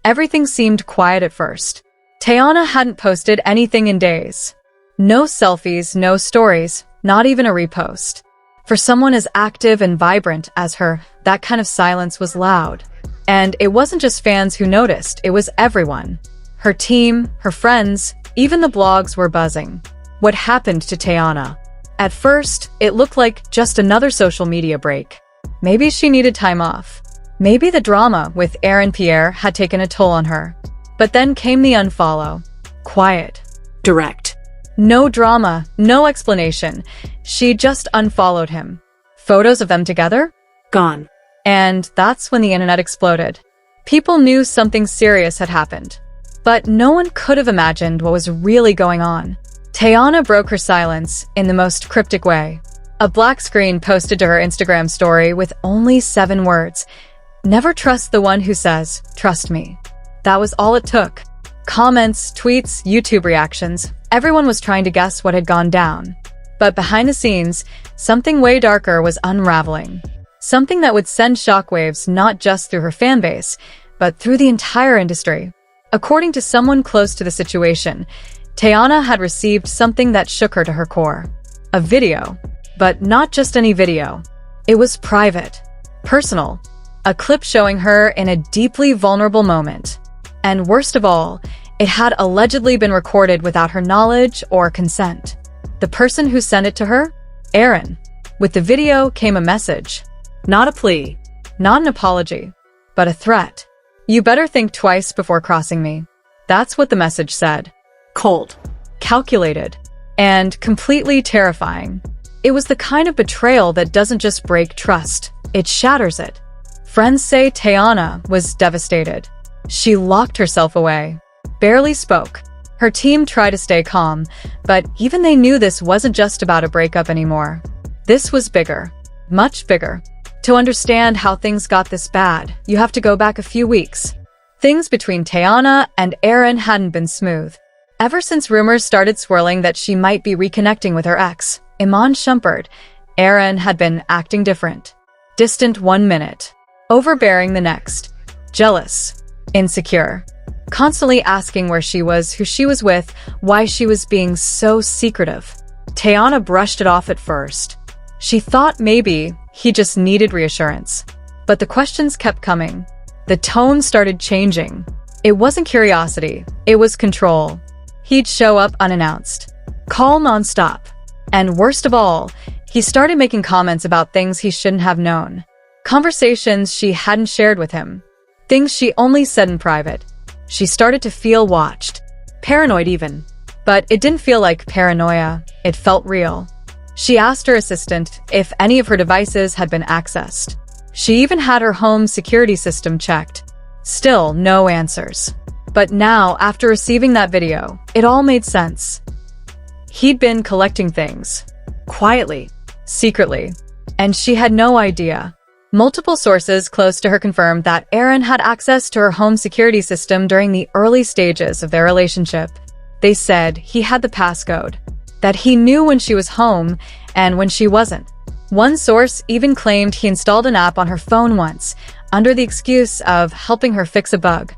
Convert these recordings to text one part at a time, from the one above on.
Everything seemed quiet at first. Teyana hadn't posted anything in days. No selfies, no stories, not even a repost. For someone as active and vibrant as her, that kind of silence was loud. And it wasn't just fans who noticed, it was everyone. Her team, her friends, even the blogs were buzzing. What happened to Teyana? At first, it looked like just another social media break. Maybe she needed time off. Maybe the drama with Aaron Pierre had taken a toll on her. But then came the unfollow. Quiet. Direct. No drama, no explanation. She just unfollowed him. Photos of them together? Gone. And that's when the internet exploded. People knew something serious had happened. But no one could have imagined what was really going on. Teyana broke her silence in the most cryptic way. A black screen posted to her Instagram story with only 7 words. Never trust the one who says, "Trust me." That was all it took. Comments, tweets, YouTube reactions, everyone was trying to guess what had gone down. But behind the scenes, something way darker was unraveling. Something that would send shockwaves not just through her fanbase, but through the entire industry. According to someone close to the situation, Teyana had received something that shook her to her core. A video. But not just any video. It was private. Personal. A clip showing her in a deeply vulnerable moment. And worst of all, it had allegedly been recorded without her knowledge or consent. The person who sent it to her? Aaron. With the video came a message. Not a plea. Not an apology. But a threat. You better think twice before crossing me. That's what the message said. Cold. Calculated. And completely terrifying. It was the kind of betrayal that doesn't just break trust, it shatters it. Friends say Teyana was devastated. She locked herself away. Barely spoke. Her team tried to stay calm, but even they knew this wasn't just about a breakup anymore. This was bigger. Much bigger. To understand how things got this bad, you have to go back a few weeks. Things between Teyana and Aaron hadn't been smooth. Ever since rumors started swirling that she might be reconnecting with her ex, Iman Shumpert, Aaron had been acting different. Distant 1 minute. Overbearing the next. Jealous. Insecure. Constantly asking where she was, who she was with, why she was being so secretive. Teyana brushed it off at first. She thought maybe he just needed reassurance. But the questions kept coming. The tone started changing. It wasn't curiosity, it was control. He'd show up unannounced. Call nonstop. And worst of all, he started making comments about things he shouldn't have known. Conversations she hadn't shared with him. Things she only said in private. She started to feel watched. Paranoid even. But it didn't feel like paranoia. It felt real. She asked her assistant if any of her devices had been accessed. She even had her home security system checked. Still, no answers. But now, after receiving that video, it all made sense. He'd been collecting things. Quietly. Secretly. And she had no idea. Multiple sources close to her confirmed that Aaron had access to her home security system during the early stages of their relationship. They said he had the passcode. That he knew when she was home and when she wasn't. One source even claimed he installed an app on her phone once, under the excuse of helping her fix a bug.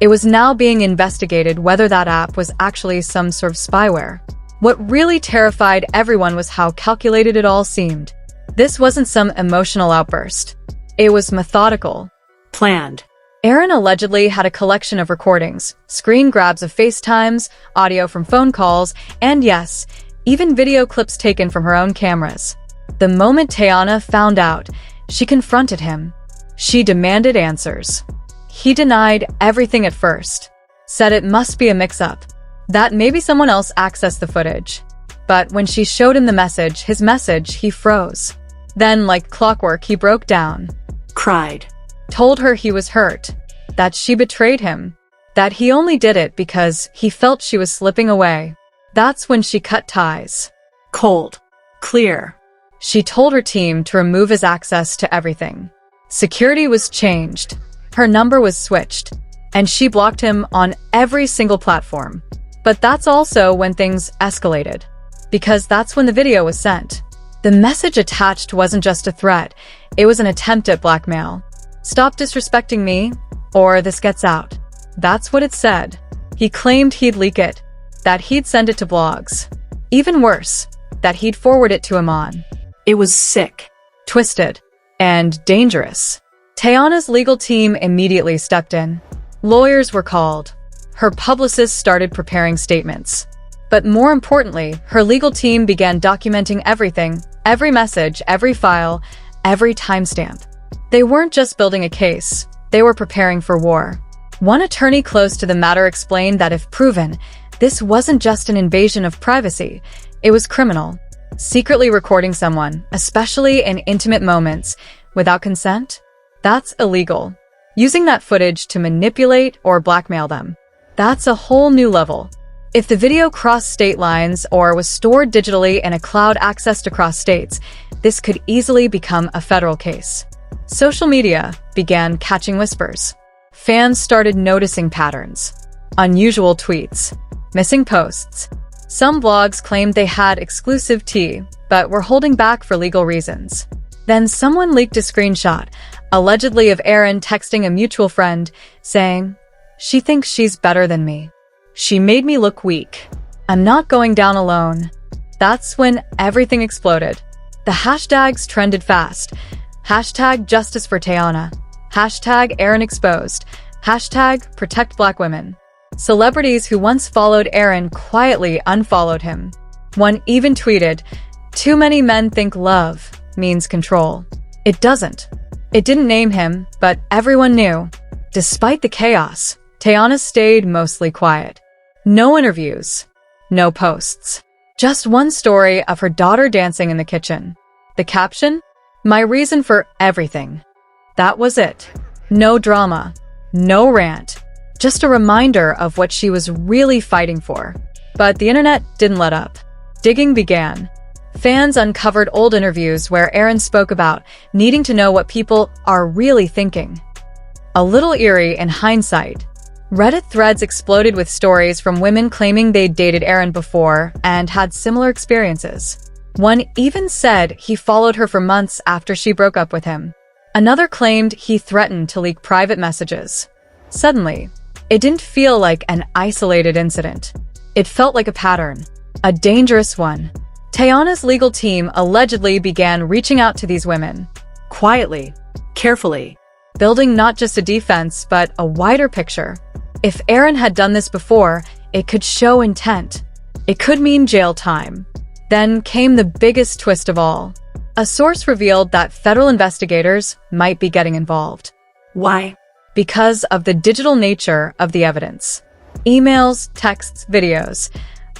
It was now being investigated whether that app was actually some sort of spyware. What really terrified everyone was how calculated it all seemed. This wasn't some emotional outburst. It was methodical. Planned. Aaron allegedly had a collection of recordings, screen grabs of FaceTimes, audio from phone calls, and yes, even video clips taken from her own cameras. The moment Teyana found out, she confronted him. She demanded answers. He denied everything at first, said it must be a mix-up, that maybe someone else accessed the footage. But when she showed him the message, his message, he froze. Then, like clockwork, he broke down. Cried. Told her he was hurt, that she betrayed him, that he only did it because he felt she was slipping away. That's when she cut ties. Cold. Clear. She told her team to remove his access to everything. Security was changed. Her number was switched. And she blocked him on every single platform. But that's also when things escalated. Because that's when the video was sent. The message attached wasn't just a threat, it was an attempt at blackmail. Stop disrespecting me, or this gets out. That's what it said. He claimed he'd leak it, that he'd send it to blogs. Even worse, that he'd forward it to Iman. It was sick. Twisted. And dangerous. Teyana's legal team immediately stepped in. Lawyers were called. Her publicists started preparing statements. But more importantly, her legal team began documenting everything, every message, every file, every timestamp. They weren't just building a case, they were preparing for war. One attorney close to the matter explained that if proven, this wasn't just an invasion of privacy, it was criminal. Secretly recording someone, especially in intimate moments, without consent? That's illegal. Using that footage to manipulate or blackmail them. That's a whole new level. If the video crossed state lines or was stored digitally in a cloud accessed across states, this could easily become a federal case. Social media began catching whispers. Fans started noticing patterns. Unusual tweets. Missing posts. Some blogs claimed they had exclusive tea, but were holding back for legal reasons. Then someone leaked a screenshot, allegedly of Aaron texting a mutual friend, saying, "She thinks she's better than me. She made me look weak. I'm not going down alone." That's when everything exploded. The hashtags trended fast. Hashtag Justice for Teyana. Hashtag Aaron Exposed. Hashtag Protect Black Women. Celebrities who once followed Aaron quietly unfollowed him. One even tweeted, "Too many men think love means control. It doesn't." It didn't name him, but everyone knew. Despite the chaos, Teyana stayed mostly quiet. No interviews. No posts. Just one story of her daughter dancing in the kitchen. The caption? "My reason for everything." That was it. No drama. No rant. Just a reminder of what she was really fighting for. But the internet didn't let up. Digging began. Fans uncovered old interviews where Aaron spoke about needing to know what people are really thinking. A little eerie in hindsight. Reddit threads exploded with stories from women claiming they'd dated Aaron before and had similar experiences. One even said he followed her for months after she broke up with him. Another claimed he threatened to leak private messages. Suddenly, it didn't feel like an isolated incident. It felt like a pattern. A dangerous one. Teyana's legal team allegedly began reaching out to these women. Quietly. Carefully. Building not just a defense, but a wider picture. If Aaron had done this before, it could show intent. It could mean jail time. Then came the biggest twist of all. A source revealed that federal investigators might be getting involved. Why? Because of the digital nature of the evidence. Emails, texts, videos,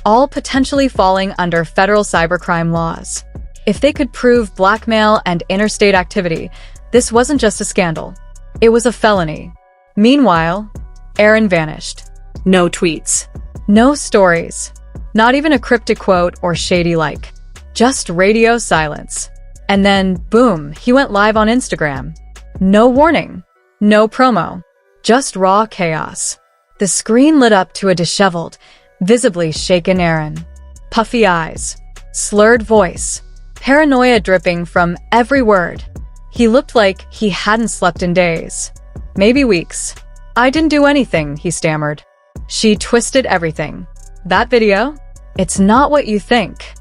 all potentially falling under federal cybercrime laws. If they could prove blackmail and interstate activity, this wasn't just a scandal. It was a felony. Meanwhile, Aaron vanished. No tweets. No stories. Not even a cryptic quote or shady like. Just radio silence. And then, boom, he went live on Instagram. No warning. No promo. Just raw chaos. The screen lit up to a disheveled, visibly shaken Aaron. Puffy eyes. Slurred voice. Paranoia dripping from every word. He looked like he hadn't slept in days. Maybe weeks. "I didn't do anything," he stammered. "She twisted everything. That video? It's not what you think."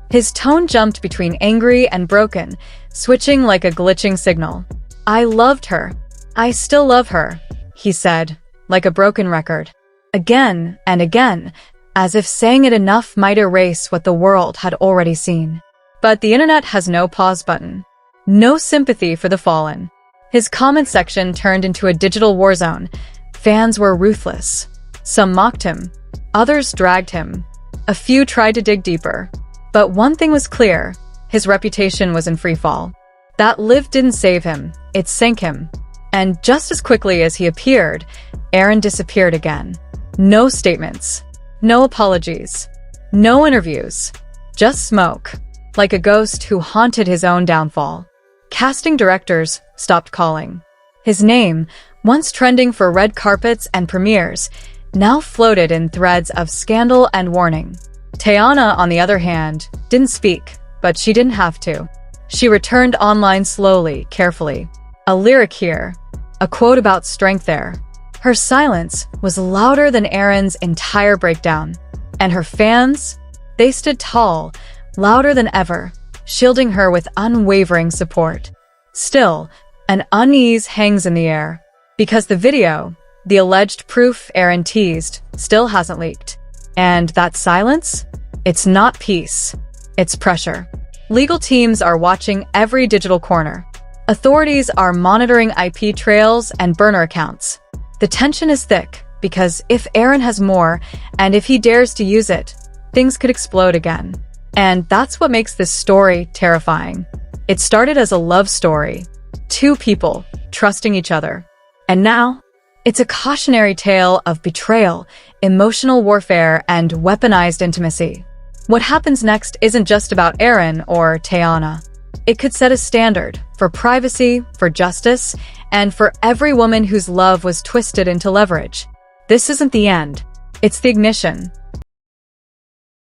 His tone jumped between angry and broken, switching like a glitching signal. "I loved her. I still love her," he said, like a broken record. Again and again, as if saying it enough might erase what the world had already seen. But the internet has no pause button. No sympathy for the fallen. His comment section turned into a digital war zone. Fans were ruthless. Some mocked him. Others dragged him. A few tried to dig deeper. But one thing was clear. His reputation was in free fall. That lift didn't save him. It sank him. And just as quickly as he appeared, Aaron disappeared again. No statements. No apologies. No interviews. Just smoke. Like a ghost who haunted his own downfall. Casting directors stopped calling. His name, once trending for red carpets and premieres, now floated in threads of scandal and warning. Teyana, on the other hand, didn't speak, but she didn't have to. She returned online slowly, carefully. A lyric here, a quote about strength there. Her silence was louder than Aaron's entire breakdown. And her fans? They stood tall, louder than ever, shielding her with unwavering support. Still, an unease hangs in the air, because the video, the alleged proof Aaron teased, still hasn't leaked. And that silence? It's not peace. It's pressure. Legal teams are watching every digital corner. Authorities are monitoring IP trails and burner accounts. The tension is thick, because if Aaron has more, and if he dares to use it, things could explode again. And that's what makes this story terrifying. It started as a love story. Two people trusting each other. And now, it's a cautionary tale of betrayal, emotional warfare, and weaponized intimacy. What happens next isn't just about Aaron or Teyana. It could set a standard for privacy, for justice, and for every woman whose love was twisted into leverage. This isn't the end. It's the ignition.